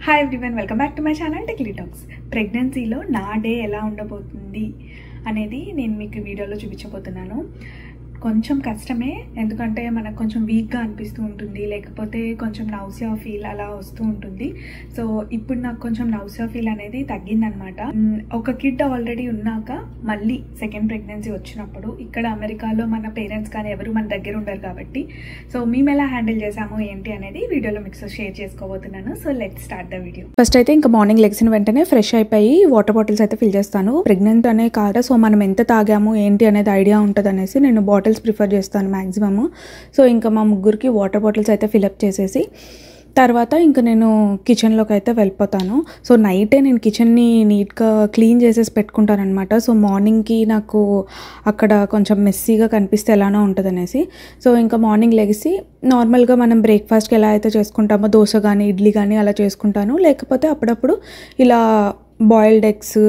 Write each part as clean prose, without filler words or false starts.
Hi everyone, welcome back to my channel techly talks. ప్రెగ్నెన్సీలో నా day ఎలా ఉండబోతుంది అనేది నేను మీకు వీడియోలో చూపించబోతున్నాను. కొంచెం కష్టమే, ఎందుకంటే మనకు కొంచెం వీక్గా అనిపిస్తూ ఉంటుంది, లేకపోతే కొంచెం నౌసియా ఫీల్ అలా వస్తూ ఉంటుంది. సో ఇప్పుడు నాకు కొంచెం నౌసియా ఫీల్ అనేది తగ్గిందనమాట. ఒక కిడ్ ఆల్రెడీ ఉన్నాక మళ్ళీ సెకండ్ ప్రెగ్నెన్సీ వచ్చినప్పుడు ఇక్కడ అమెరికాలో మన పేరెంట్స్ కానీ ఎవరు మన దగ్గర ఉండరు కాబట్టి సో మేము ఎలా హ్యాండిల్ చేసాము ఏంటి అనేది వీడియోలో మీకు షేర్ చేసుకోబోతున్నాను. So let's start the video. First అయితే ఇంకా మార్నింగ్ లెగ్సిన వెంటనే ఫ్రెష్ అయిపోయి వాటర్ బాటిల్స్ అయితే ఫిల్ చేస్తాను. ప్రెగ్నెంట్ అనే కాదు, సో మనం ఎంత తాగాము ఏంటి అనేది ఐడియా ఉంటుంది అనేసి నేను బాటిల్స్ ప్రిఫర్ చేస్తాను మ్యాక్సిమమ్. సో ఇంకా మా ముగ్గురికి వాటర్ బాటిల్స్ అయితే ఫిల్అప్ చేసేసి తర్వాత ఇంకా నేను కిచెన్లోకి అయితే వెళ్ళిపోతాను. సో నైటే నేను కిచెన్ని నీట్గా క్లీన్ చేసేసి పెట్టుకుంటాను అనమాట. సో మార్నింగ్కి నాకు అక్కడ కొంచెం మెస్సీగా కనిపిస్తే ఎలానో ఉంటుంది అనేసి. సో ఇంకా మార్నింగ్ లెగిసి నార్మల్గా మనం బ్రేక్ఫాస్ట్కి ఎలా అయితే చేసుకుంటామో దోశ కానీ ఇడ్లీ కానీ అలా చేసుకుంటాను. లేకపోతే అప్పుడప్పుడు ఇలా బాయిల్డ్ ఎగ్స్,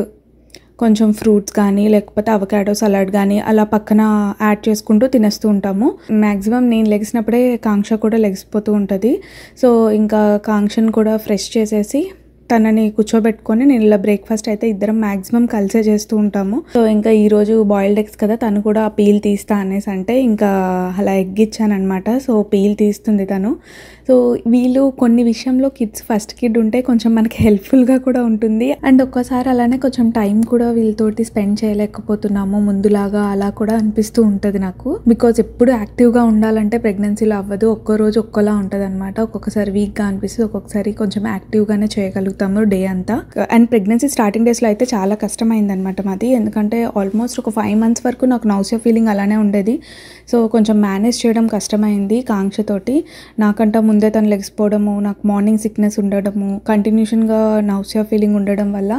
కొంచెం ఫ్రూట్స్ కానీ లేకపోతే అవకాడో సలాడ్ కానీ అలా పక్కన యాడ్ చేసుకుంటూ తినేస్తూ ఉంటాము. మ్యాక్సిమం నేను లెగిసినప్పుడే కాంక్ష కూడా లెగిసిపోతూ ఉంటుంది. సో ఇంకా కాంక్షను కూడా ఫ్రెష్ చేసేసి తనని కూర్చోబెట్టుకొని నేను ఇలా బ్రేక్ఫాస్ట్ అయితే ఇద్దరం మ్యాక్సిమం కలిసే చేస్తూ ఉంటాము. సో ఇంకా ఈరోజు బాయిల్డ్ ఎగ్స్ కదా, తను కూడా పీల్ తీస్తా అనేసి అంటే ఇంకా అలా ఎగ్ ఇచ్చానమాట. సో పీల్ తీస్తుంది తను. సో వీళ్ళు కొన్ని విషయంలో కిడ్స్ ఫస్ట్ కిడ్ ఉంటే కొంచెం మనకి హెల్ప్ఫుల్గా కూడా ఉంటుంది. అండ్ ఒక్కసారి అలానే కొంచెం టైం కూడా వీళ్ళతోటి స్పెండ్ చేయలేకపోతున్నాము ముందులాగా అలా కూడా అనిపిస్తూ ఉంటుంది నాకు. బికాజ్ ఎప్పుడు యాక్టివ్గా ఉండాలంటే ప్రెగ్నెన్సీలో అవ్వదు, ఒక్కో రోజు ఒక్కోలా ఉంటుంది అనమాట. ఒక్కొక్కసారి వీక్గా అనిపిస్తుంది, ఒక్కొక్కసారి కొంచెం యాక్టివ్గానే చేయగలుగుతాము డే అంతా. అండ్ ప్రెగ్నెన్సీ స్టార్టింగ్ డేస్లో అయితే చాలా కష్టమైందనమాట మాది, ఎందుకంటే ఆల్మోస్ట్ ఒక 5 months వరకు నాకు నౌసియా ఫీలింగ్ అలానే ఉండేది. సో కొంచెం మేనేజ్ చేయడం కష్టమైంది కాంక్షతోటి. నాకంటే ముందే తను లెగిసిపోవడము, నాకు మార్నింగ్ సిక్నెస్ ఉండడము, కంటిన్యూషన్గా నౌసియా ఫీలింగ్ ఉండడం వల్ల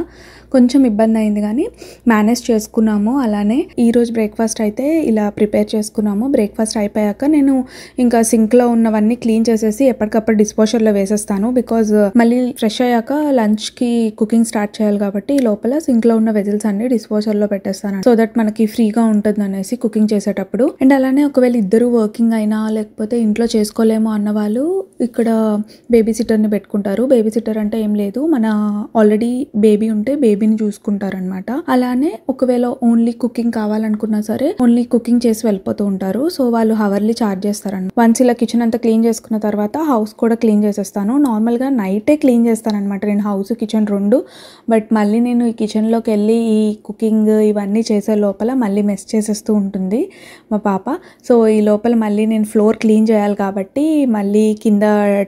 కొంచెం ఇబ్బంది అయింది, కానీ మేనేజ్ చేసుకున్నాము. అలానే ఈరోజు బ్రేక్ఫాస్ట్ అయితే ఇలా ప్రిపేర్ చేసుకున్నాము. బ్రేక్ఫాస్ట్ అయిపోయాక నేను ఇంకా సింక్లో ఉన్నవన్నీ క్లీన్ చేసేసి ఎప్పటికప్పుడు డిస్పోజర్లో వేసేస్తాను. బికాజ్ మళ్ళీ ఫ్రెష్ అయ్యాక లంచ్కి కుకింగ్ స్టార్ట్ చేయాలి కాబట్టి ఈ లోపల సింక్లో ఉన్న వెజిల్స్ అన్ని డిస్పోజర్లో పెట్టేస్తాను, సో దట్ మనకి ఫ్రీగా ఉంటుంది అనేసి కుకింగ్ చేసేటప్పుడు. అండ్ అలానే ఒకవేళ ఇద్దరు వర్కింగ్ అయినా లేకపోతే ఇంట్లో చేసుకోలేము అన్న వాళ్ళు ఇక్కడ బేబీ సిట్టర్ని పెట్టుకుంటారు. బేబీ సిట్టర్ అంటే ఏం లేదు, మన ఆల్రెడీ బేబీ ఉంటే బేబీని చూసుకుంటారనమాట. అలానే ఒకవేళ ఓన్లీ కుకింగ్ కావాలనుకున్నా సరే ఓన్లీ కుకింగ్ చేసి వెళ్ళిపోతూ ఉంటారు. సో వాళ్ళు హవర్లీ ఛార్జ్ చేస్తారన్నమాట. వన్స్ ఇలా కిచెన్ అంతా క్లీన్ చేసుకున్న తర్వాత హౌస్ కూడా క్లీన్ చేసేస్తాను. నార్మల్గా నైటే క్లీన్ చేస్తానమాట నేను హౌస్ కిచెన్ రెండు. బట్ మళ్ళీ నేను ఈ కిచెన్లోకి వెళ్ళి ఈ కుకింగ్ ఇవన్నీ చేసే లోపల మళ్ళీ మెస్ చేసేస్తూ ఉంటుంది మా పాప. సో ఈ లోపల మళ్ళీ నేను ఫ్లోర్ క్లీన్ చేయాలి కాబట్టి మళ్ళీ కింద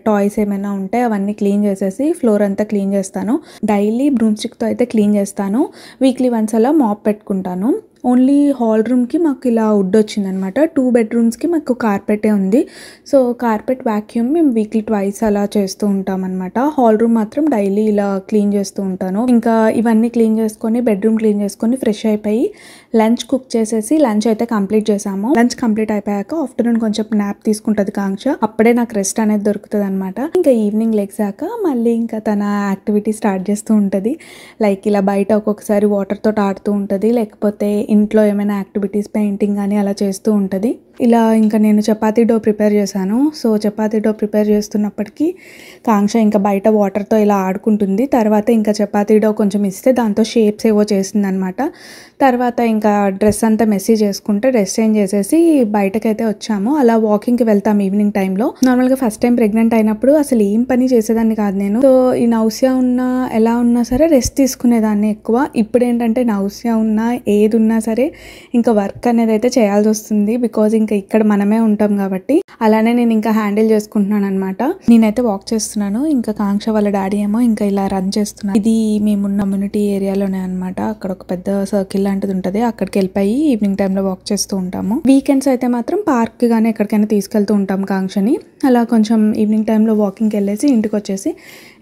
టాయ్స్ ఏమైనా ఉంటే అవన్నీ క్లీన్ చేసేసి ఫ్లోర్ అంతా క్లీన్ చేస్తాను. డైలీ బ్రూమ్ స్టిక్తో అయితే క్లీన్ చేస్తాను. వీక్లీ వన్స్ అలా మాప్ పెట్టుకుంటాను. ఓన్లీ హాల్ రూమ్కి మాకు ఇలా వుడ్ వచ్చిందనమాట. 2 bedrooms మాకు కార్పెటే ఉంది. సో కార్పెట్ వ్యాక్యూమ్ మేము వీక్లీ 2 అలా చేస్తూ ఉంటాం అనమాట. హాల్ రూమ్ మాత్రం డైలీ ఇలా క్లీన్ చేస్తూ ఉంటాను. ఇంకా ఇవన్నీ క్లీన్ చేసుకొని బెడ్రూమ్ క్లీన్ చేసుకొని ఫ్రెష్ అయిపోయి లంచ్ కుక్ చేసేసి లంచ్ అయితే కంప్లీట్ చేసాము. లంచ్ కంప్లీట్ అయిపోయాక ఆఫ్టర్నూన్ కొంచెం నాప్ తీసుకుంటుంది కాంక్ష. అప్పుడే నాకు రెస్ట్ అనేది దొరుకుతుంది అనమాట. ఇంకా ఈవినింగ్ లెగ్సాక మళ్ళీ ఇంకా తన యాక్టివిటీ స్టార్ట్ చేస్తూ ఉంటుంది. లైక్ ఇలా బయట ఒక్కొక్కసారి వాటర్తో ఆడుతూ ఉంటుంది, లేకపోతే ఇంట్లో ఏమైనా యాక్టివిటీస్ పెయింటింగ్ కానీ అలా చేస్తూ ఉంటుంది. ఇలా ఇంకా నేను చపాతీ డో ప్రిపేర్ చేశాను. సో చపాతీ డో ప్రిపేర్ చేస్తున్నప్పటికీ కాంక్ష ఇంకా బయట వాటర్తో ఇలా ఆడుకుంటుంది. తర్వాత ఇంకా చపాతీ డో కొంచెం ఇస్తే దాంతో షేప్స్ ఏవో చేసిందనమాట. తర్వాత ఇంకా డ్రెస్ అంతా మెస్సీ చేసుకుంటే డ్రెస్ చేంజ్ చేసేసి బయటకైతే వచ్చాము. అలా వాకింగ్కి వెళ్తాం ఈవినింగ్ టైంలో. నార్మల్గా ఫస్ట్ టైం ప్రెగ్నెంట్ అయినప్పుడు అసలు ఏం పని చేసేదాన్ని కాదు నేను. సో ఈ నౌసియా ఉన్నా ఎలా ఉన్నా సరే రెస్ట్ తీసుకునేదాన్ని ఎక్కువ. ఇప్పుడు ఏంటంటే నౌసియా ఉన్నా ఏది ఉన్నా సరే ఇంకా వర్క్ అనేది అయితే చేయాల్సి వస్తుంది, బికాజ్ ఇంకా ఇక్కడ మనమే ఉంటాం కాబట్టి. అలానే నేను ఇంకా హ్యాండిల్ చేసుకుంటున్నాను అనమాట. నేనైతే వాక్ చేస్తున్నాను, ఇంకా కాంక్ష వాళ్ళ డాడీ ఏమో ఇంకా ఇలా రన్ చేస్తున్నాను. ఇది మేమున్న కమ్యూనిటీ ఏరియాలోనే అనమాట. అక్కడ ఒక పెద్ద సర్కిల్ లాంటిది ఉంటుంది, అక్కడికి వెళ్ళిపోయి ఈవినింగ్ టైంలో వాక్ చేస్తూ ఉంటాము. వీకెండ్స్ అయితే మాత్రం పార్క్ కానీ ఎక్కడికైనా తీసుకెళ్తూ ఉంటాం కాంక్షని. అలా కొంచెం ఈవినింగ్ టైంలో వాకింగ్కి వెళ్ళేసి ఇంటికి వచ్చేసి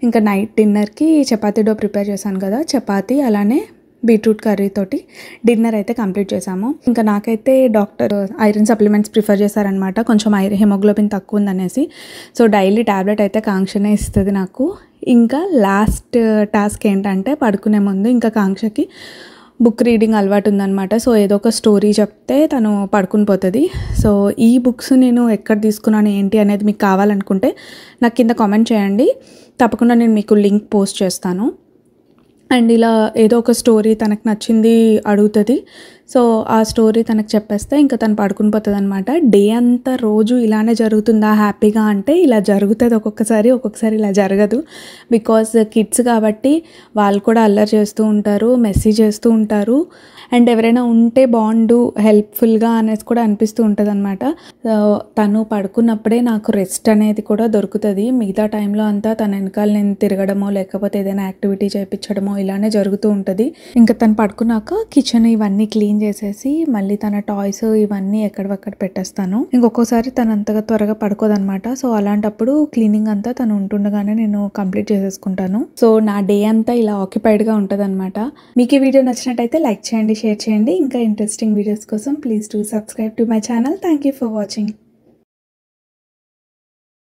ఇంకా నైట్ డిన్నర్కి చపాతీ డో ప్రిపేర్ చేశాను కదా, చపాతీ అలానే బీట్రూట్ కర్రీ తోటి డిన్నర్ అయితే కంప్లీట్ చేసాము. ఇంకా నాకైతే డాక్టర్ ఐరన్ సప్లిమెంట్స్ ప్రిఫర్ చేశారనమాట, కొంచెం హిమోగ్లోబిన్ తక్కువ ఉందనేసి. సో డైలీ ట్యాబ్లెట్ అయితే కాంక్షనే ఇస్తుంది నాకు. ఇంకా లాస్ట్ టాస్క్ ఏంటంటే పడుకునే ముందు ఇంకా కాంక్షకి బుక్ రీడింగ్ అలవాటు ఉందన్నమాట. సో ఏదో ఒక స్టోరీ చెప్తే తను పడుకుని పోతుంది. సో ఈ బుక్స్ నేను ఎక్కడ తీసుకున్నాను ఏంటి అనేది మీకు కావాలనుకుంటే నాకు కింద కామెంట్ చేయండి. తప్పకుండా నేను మీకు లింక్ పోస్ట్ చేస్తాను. అండ్ ఇలా ఏదో ఒక స్టోరీ తనకు నచ్చింది అడుగుతుంది. సో ఆ స్టోరీ తనకు చెప్పేస్తే ఇంకా తను పడుకుని పోతుంది అనమాట. డే అంతా రోజు ఇలానే జరుగుతుందా హ్యాపీగా అంటే ఇలా జరుగుతుంది ఒక్కొక్కసారి ఇలా జరగదు. బికాజ్ కిడ్స్ కాబట్టి వాళ్ళు కూడా అల్లరి చేస్తూ ఉంటారు, మెసేజ్ చేస్తూ ఉంటారు. అండ్ ఎవరైనా ఉంటే బాగుండు హెల్ప్ఫుల్గా అనేసి కూడా అనిపిస్తూ ఉంటుంది అనమాట. తను పడుకున్నప్పుడే నాకు రెస్ట్ అనేది కూడా దొరుకుతుంది. మిగతా టైంలో అంతా తన వెనకాల నేను తిరగడమో లేకపోతే ఏదైనా యాక్టివిటీ చేయించడమో ఇలానే జరుగుతూ ఉంటుంది. ఇంకా తను పడుకున్నాక కిచెన్ ఇవన్నీ క్లీన్ చేసేసి మళ్ళీ తన టాయ్స్ ఇవన్నీ ఎక్కడవక్కడ పెట్టేస్తాను. ఇంకొకసారి తను అంతగా త్వరగా పడుకోదనమాట. సో అలాంటప్పుడు క్లీనింగ్ అంతా తను ఉంటుండగానే నేను కంప్లీట్ చేసేసుకుంటాను. సో నా డే అంతా ఇలా ఆక్యుపైడ్గా ఉంటుంది అనమాట. మీకు ఈ వీడియో నచ్చినట్టయితే లైక్ చేయండి, షేర్ చేయండి. ఇంకా ఇంట్రెస్టింగ్ వీడియోస్ కోసం please do subscribe to my channel. Thank you for watching.